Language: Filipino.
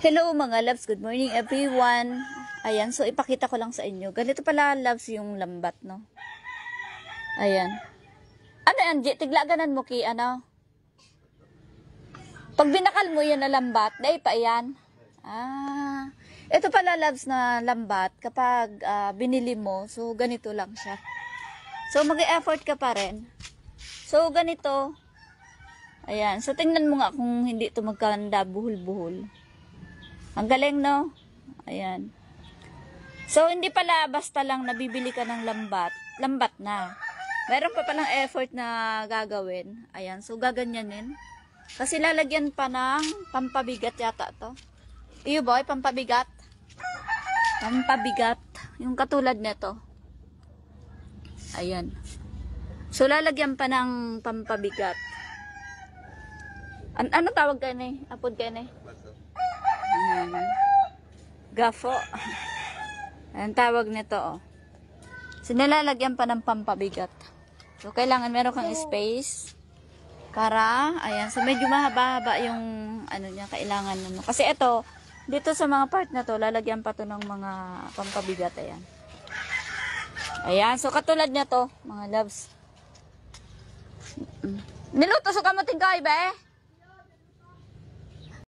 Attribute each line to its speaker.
Speaker 1: Hello mga loves, good morning everyone. Ayan, so ipakita ko lang sa inyo. Ganito pala loves yung lambat, no? Ayan. Ano yan, tiglaganan mo ki, ano? Pag binakal mo yan na lambat, dahil pa yan. Ito pala loves na lambat, kapag binili mo, so ganito lang siya. So mag-e-effort ka pa rin. So ganito. Ayan, so tingnan mo nga kung hindi ito magkanda, buhol-buhol. Ang galing, no? Ayan. So, hindi pala basta lang nabibili ka ng lambat. Lambat na. Meron pa palang effort na gagawin. Ayan. So, gaganyanin. Kasi lalagyan pa ng pampabigat yata to. Iyo boy, pampabigat. Pampabigat. Yung katulad nito. Ayan. So, lalagyan pa ng pampabigat. Ano tawag ka ni? Apod ka ni? Gafo. Ang tawag nito, oh. So, nilalagyan pa ng pampabigat. So, kailangan meron kang space para, ayan. So, medyo mahaba-haba yung, ano niya, kailangan ano. Kasi ito, dito sa mga part na to, lalagyan pa to ng mga pampabigat, ayan. Ayan. So, katulad niya to, mga loves. Niluto sa kamuting kay, be?